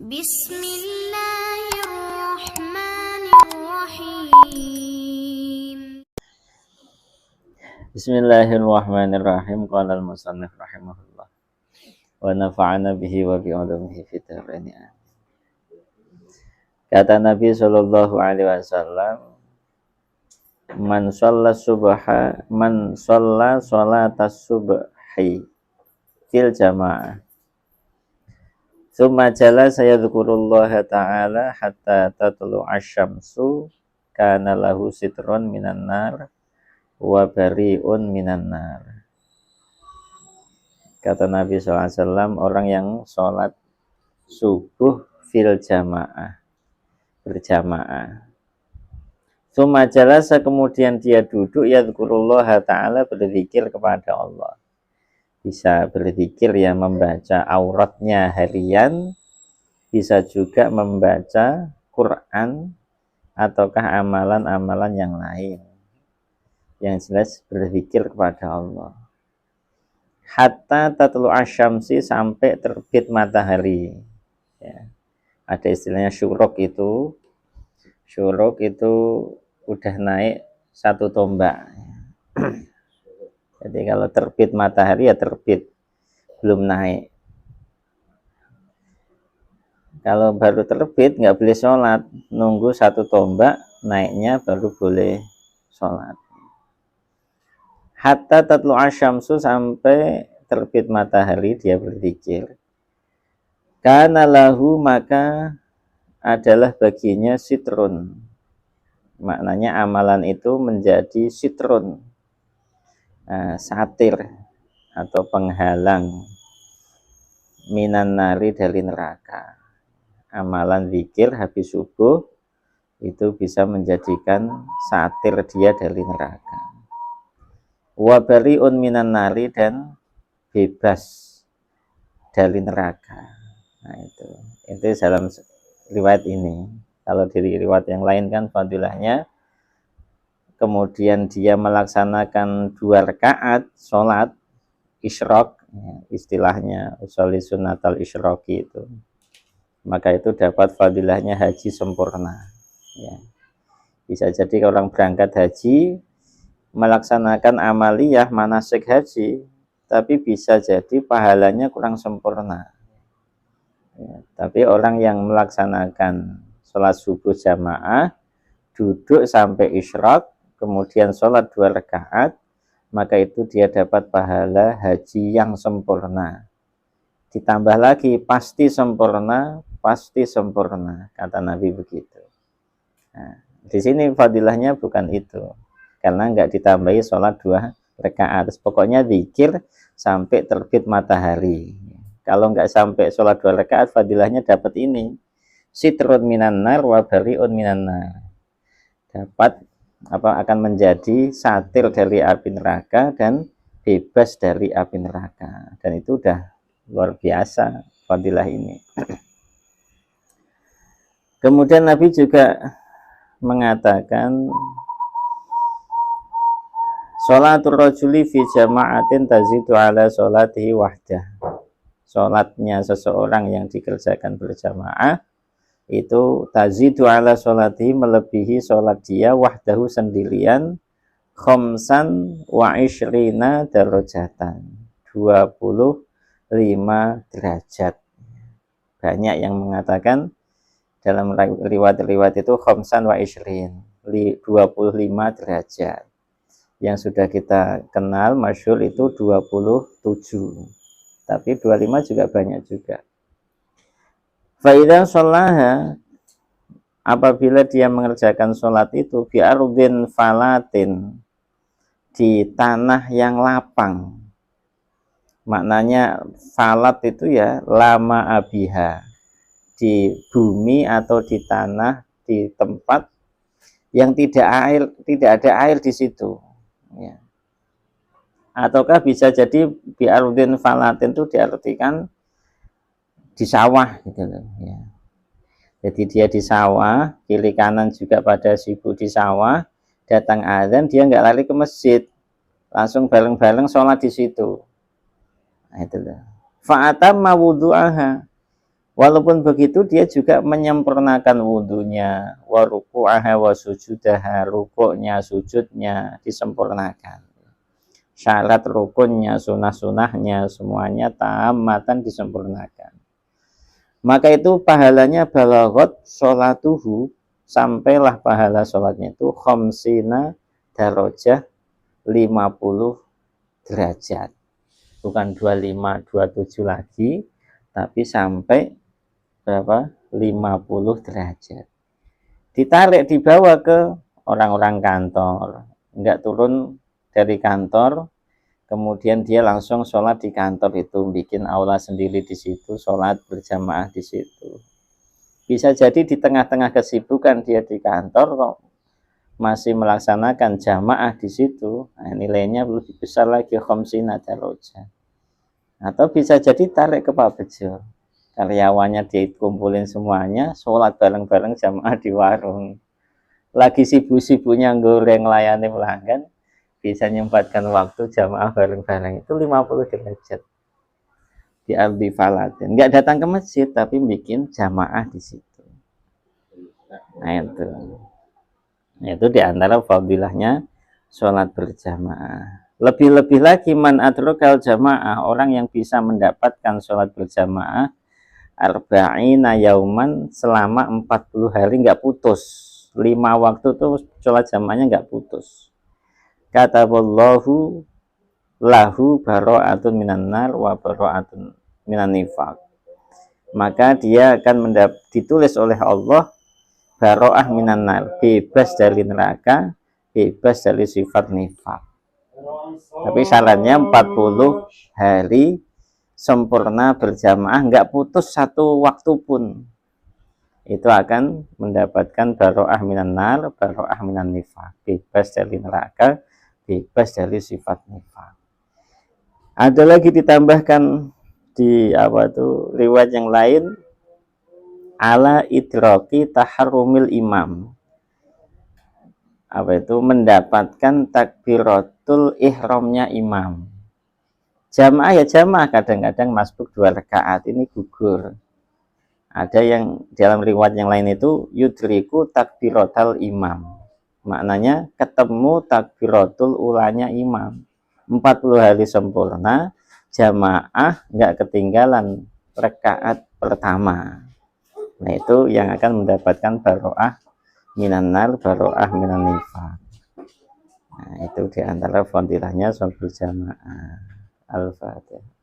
Bismillahirrahmanirrahim. Bismillahirrahmanirrahim. Qala al-musannif rahimahullah wa nafa'ana bihi wa bi ulumihi fid dharain. Kata Nabi sallallahu alaihi wasallam, man shalla sholatas subhi fil jamaah thumma jalasa yadhkurullaha ta'ala hatta tatlu'a asy-syamsu kana lahu sitrun minan nar wa bari'un minan nar. Kata Nabi SAW, orang yang sholat subuh fil jamaah, berjamaah, summa jalasa, kemudian dia duduk, yadhkurullaha ta'ala, berzikir kepada Allah. Bisa berzikir ya, membaca auratnya harian, bisa juga membaca Quran ataukah amalan-amalan yang lain. Yang jelas berzikir kepada Allah. Hatta tatlu asyamsi, sampai terbit matahari. Ya. Ada istilahnya syuruk itu. Syuruk itu udah naik 1 tombak. Jadi kalau terbit matahari ya terbit, belum naik. Kalau baru terbit nggak boleh sholat, nunggu 1 tombak naiknya baru boleh sholat. Hatta tatlu asyamsu, sampai terbit matahari dia berzikir. Kana lahu, maka adalah baginya sitrun. Maknanya amalan itu menjadi sitrun, satir atau penghalang, minan nari, dari neraka. Amalan zikir habis subuh itu bisa menjadikan satir dia dari neraka. Wa bari'un minan nari, dan bebas dari neraka. Nah, itu dalam riwayat ini. Kalau dari riwayat yang lain kan fadilahnya, kemudian dia melaksanakan 2 rakaat sholat isyraq, istilahnya usolli sunnatal isyraqi itu, maka itu dapat fadilahnya haji sempurna. Ya. Bisa jadi orang berangkat haji melaksanakan amaliyah manasik haji, tapi bisa jadi pahalanya kurang sempurna. Ya, tapi orang yang melaksanakan sholat subuh jamaah, duduk sampai isyraq, kemudian sholat 2 rakaat, maka itu dia dapat pahala haji yang sempurna. Ditambah lagi pasti sempurna, kata Nabi begitu. Nah, di sini fadilahnya bukan itu, karena nggak ditambahi sholat 2 rakaat. Pokoknya zikir sampai terbit matahari. Kalau nggak sampai sholat 2 rakaat, fadilahnya dapat ini, sitrun minan nar wa bari'un minan nar. Dapat akan menjadi satir dari api neraka dan bebas dari api neraka. Dan itu udah luar biasa fadilah ini. Kemudian Nabi juga mengatakan, sholatul rajuli fi jama'atin tazidu ala sholatihi wahdah. Sholatnya seseorang yang dikerjakan berjamaah itu tazidu ala sholatihi, melebihi sholat dia wahdahu, sendirian, khamsan wa ishrina darajatan, 25 derajat. Banyak yang mengatakan dalam riwayat-riwayat itu khamsan wa ishrin, 25 derajat. Yang sudah kita kenal masyhur itu 27, tapi 25 juga banyak juga. Faidah sholaha, apabila dia mengerjakan sholat itu bi ardhin falatin, di tanah yang lapang. Maknanya falat itu ya lama abiha, di bumi atau di tanah, di tempat yang tidak ada air di situ. Ya. Ataukah bisa jadi bi ardhin falatin itu diartikan di sawah gitu loh, ya. Jadi dia di sawah, kiri kanan juga pada sibuk di sawah, datang azan dia nggak lari ke masjid, langsung bareng-bareng sholat di situ. Nah, itu loh. Fa'atamma wudu'aha, Walaupun begitu dia juga menyempurnakan wudhunya, wa ruku'aha wa sujudaha, rukuknya, sujudnya disempurnakan. Syarat rukunnya, sunah-sunahnya semuanya tamatan disempurnakan. Maka itu pahalanya balagot sholatuhu, sampailah pahala sholatnya itu khamsina darajah 50 derajat. Bukan 25, 27 lagi, tapi sampai berapa? 50 derajat. Ditarik, dibawa ke orang-orang kantor. Enggak turun dari kantor, kemudian dia langsung sholat di kantor itu, bikin aula sendiri di situ, sholat berjamaah di situ. Bisa jadi di tengah-tengah kesibukan dia di kantor kok masih melaksanakan jamaah di situ, nah, nilainya lebih besar lagi, khamsina darajah. Atau bisa jadi tarik ke Pak Bejo, karyawannya dia kumpulin semuanya, sholat bareng-bareng jamaah di warung, lagi sibuk-sibuknya goreng layani pelanggan, bisa nyempatkan waktu jamaah bareng-bareng, itu 50 derajat di ardi falatin. Nggak datang ke masjid tapi bikin jamaah di situ. Nah itu diantara fadilahnya sholat berjamaah. Lebih-lebih lagi man adrokal jamaah, orang yang bisa mendapatkan sholat berjamaah arba'ina yauman, selama 40 hari nggak putus. 5 waktu tuh sholat jamaahnya nggak putus. Kataballahu lahu baro'atun minan nar wa baro'atun minan nifaq. Maka dia akan ditulis oleh Allah baro'ah minan nar, bebas dari neraka, bebas dari sifat nifaq. Tapi syaratnya 40 hari sempurna berjamaah, nggak putus satu waktu pun. Itu akan mendapatkan baro'ah minan nar, baro'ah minan nifaq, bebas dari neraka, bebas dari sifat nifaq. Ada lagi ditambahkan di riwayat yang lain, ala idraki taharrumil imam, mendapatkan takbiratul ihramnya imam. Jamaah ya jamaah, kadang-kadang masbuk 2 rakaat ini gugur. Ada yang dalam riwayat yang lain itu yudriku takbiratul imam, maknanya ketemu takbiratul ulanya imam. 40 hari sempurna jamaah, nggak ketinggalan rakaat pertama. Nah itu yang akan mendapatkan baro'ah minan nar, baro'ah minan nifaq. Nah itu diantara fadilahnya sholat berjamaah. Al-Fatihah.